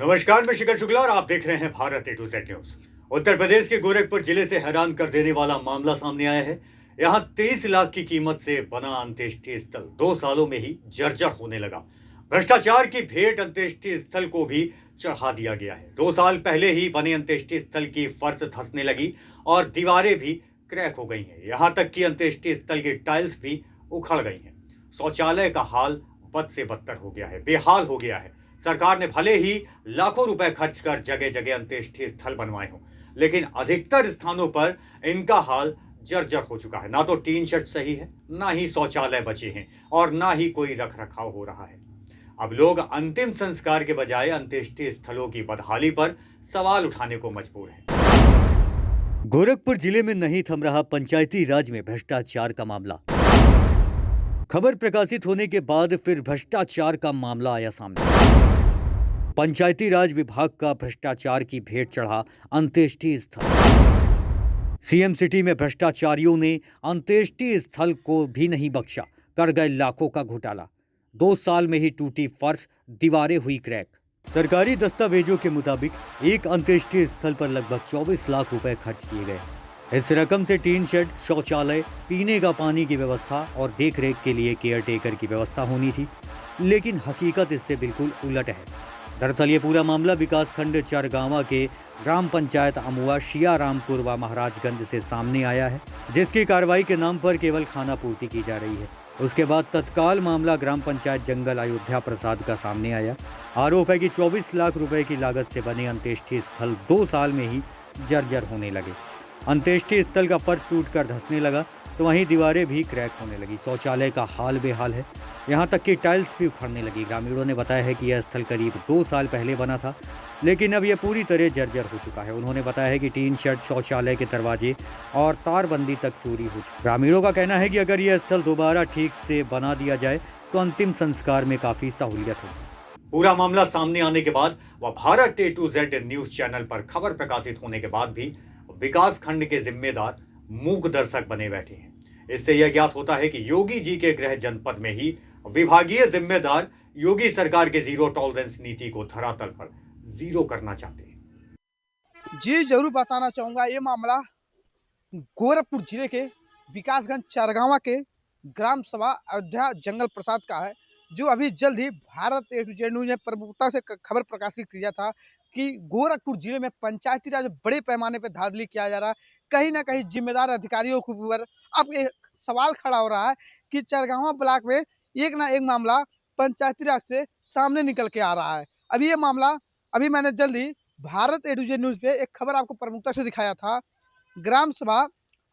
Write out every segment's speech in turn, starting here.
नमस्कार, मैं शिखर शुक्ला और आप देख रहे हैं भारत ए to Z news. Uttar Pradesh के गोरखपुर जिले से हैरान कर देने वाला मामला सामने आया है। यहां 23 लाख की कीमत से बना अंत्येष्टि स्थल 2 सालों में ही जर्जर होने लगा। भ्रष्टाचार की भेंट अंत्येष्टि स्थल को भी चढ़ा दिया गया है। 2 साल पहले ही बने अंत्येष्टि स्थल की फर्श धंसने लगी और दीवारें भी क्रैक हो गई हैं। यहां तक कि अंत्येष्टि स्थल की टाइल्स भी उखड़ गई हैं। शौचालय का हाल बद से बदतर हो गया है, बेहाल हो गया है। सरकार ने भले ही लाखों रुपए खर्च कर जगह जगह अंत्येष्टि स्थल बनवाए हों, लेकिन अधिकतर स्थानों पर इनका हाल जर्जर हो चुका है। ना तो टीन शेड सही है, ना ही शौचालय बचे हैं और ना ही कोई रख रखाव हो रहा है। अब लोग अंतिम संस्कार के बजाय अंत्येष्टि स्थलों की बदहाली पर सवाल उठाने को मजबूर हैं। गोरखपुर जिले में नहीं थम रहा पंचायती राज में भ्रष्टाचार का मामला। खबर प्रकाशित होने के बाद फिर भ्रष्टाचार का मामला आया सामने। पंचायती राज विभाग का भ्रष्टाचार की भेंट चढ़ा अंत्येष्टि स्थल। सीएम सिटी में भ्रष्टाचारियों ने अंत्येष्टि स्थल को भी नहीं बख्शा, कर गए लाखों का घोटाला। 2 साल में ही टूटी फर्श, दीवारें हुई क्रैक। सरकारी दस्तावेजों के मुताबिक एक अंत्येष्टि स्थल पर लगभग 24 लाख रुपए खर्च किए गए। इस रकम से टीन शेड, शौचालय, पीने का पानी की व्यवस्था और देखरेख के लिए केयरटेकर की व्यवस्था होनी थी, लेकिन हकीकत इससे बिल्कुल उलट है। दरअसल ये पूरा मामला विकासखंड चरगांवा के ग्राम पंचायत अमुआ, शियारामपुर व महाराजगंज से सामने आया है, जिसकी कार्रवाई के नाम पर केवल खाना पूर्ति की जा रही है। उसके बाद तत्काल मामला ग्राम पंचायत जंगल अयोध्या प्रसाद का सामने आया। आरोप है कि 24 लाख रुपए की लागत से बने अंत्येष्टि स्थल 2 साल में ही जर्जर होने लगे। अंत्येष्टि स्थल का फर्श टूटकर धंसने लगा, तो वहीं दीवारें भी क्रैक होने लगी। शौचालय का हाल बेहाल है, यहाँ तक कि टाइल्स भी उखड़ने लगी। ग्रामीणों ने बताया है कि यह स्थल करीब 2 साल पहले बना था, लेकिन अब यह पूरी तरह जर्जर हो चुका है। उन्होंने बताया है कि टीन शेड, शौचालय के दरवाजे और तारबंदी तक चोरी हो चुकी। ग्रामीणों का कहना है कि अगर यह स्थल दोबारा ठीक से बना दिया जाए तो अंतिम संस्कार में काफी सहूलियत होगी। पूरा मामला सामने आने के बाद व भारत ए टू जेड न्यूज चैनल पर खबर प्रकाशित होने के बाद भी विकास खंड के जिम्मेदार मूक दर्शक बने बैठे हैं। इससे यह ज्ञात होता है कि योगी जी के गृह जनपद में ही विभागीय जिम्मेदार योगी सरकार के जीरो टॉलरेंस नीति को धरातल पर जीरो करना चाहते हैं। जी जरूर बताना चाहूँगा, ये मामला गोरखपुर जिले के विकासगंज चरगांवा के ग्राम सभा अयोध्या जंगल प्रसाद का है, जो अभी जल्द ही भारत ए टू जेड न्यूज ने प्रमुखता से खबर प्रकाशित किया था कि गोरखपुर जिले में पंचायती राज में बड़े पैमाने पर धांधली किया जा रहा है। कहीं ना कहीं जिम्मेदार अधिकारियों के ऊपर अब एक सवाल खड़ा हो रहा है कि चरगांवा ब्लॉक में एक ना एक मामला पंचायती राज से सामने निकल के आ रहा है। अभी ये मामला अभी मैंने जल्द ही भारत ए टू जेड न्यूज पे एक खबर आपको प्रमुखता से दिखाया था। ग्राम सभा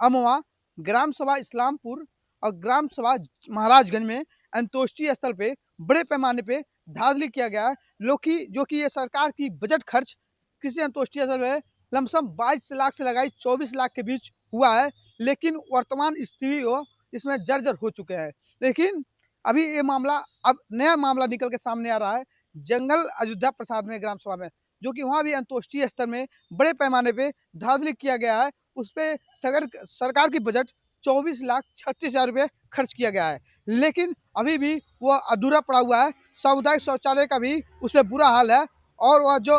अमवा, ग्राम सभा इस्लामपुर और ग्राम सभा महाराजगंज में अंत्येष्टि स्थल पे बड़े पैमाने पे धांधली किया गया है। जो कि ये सरकार की बजट खर्च किसी अंत्येष्टि स्थल में लमसम 22 लाख से लगाई 24 लाख के बीच हुआ है, लेकिन वर्तमान स्थिति हो इसमें जर्जर हो चुके हैं। लेकिन अभी ये मामला अब नया मामला निकल के सामने आ रहा है जंगल अयोध्या प्रसाद में ग्राम सभा में, जो कि वहाँ भी अंत्येष्टि स्थल में बड़े पैमाने पे धांधली किया गया है। उस पर सरकार की बजट 24,36,000 रुपये खर्च किया गया है, लेकिन अभी भी वह अधूरा पड़ा हुआ है। सामुदायिक शौचालय का भी उसमें बुरा हाल है और वह जो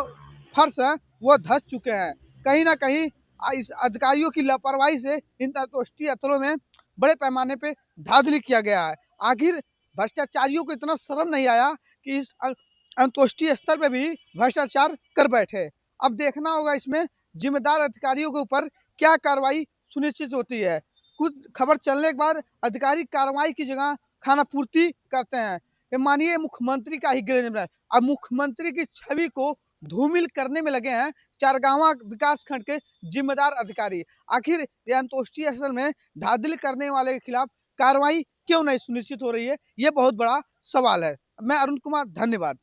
फर्श है वह धंस चुके हैं। कहीं ना कहीं इस अधिकारियों की लापरवाही से इन अंत्येष्टि स्थलों में बड़े पैमाने पे धांधली किया गया है। आखिर भ्रष्टाचारियों को इतना शर्म नहीं आया कि इस अंत्येष्टि स्थल पे भी भ्रष्टाचार कर बैठे। अब देखना होगा इसमें जिम्मेदार अधिकारियों के ऊपर क्या कार्रवाई सुनिश्चित होती है। कुछ खबर चलने के बाद अधिकारी कार्रवाई की जगह खाना पूर्ति करते हैं। ये मानिए मुख्यमंत्री का ही गृह है। अब मुख्यमंत्री की छवि को धूमिल करने में लगे हैं चरगांवा विकास खंड के जिम्मेदार अधिकारी। आखिर ये अंत्येष्टि स्थल में धांधली करने वाले के खिलाफ कार्रवाई क्यों नहीं सुनिश्चित हो रही है, ये बहुत बड़ा सवाल है। मैं अरुण कुमार, धन्यवाद।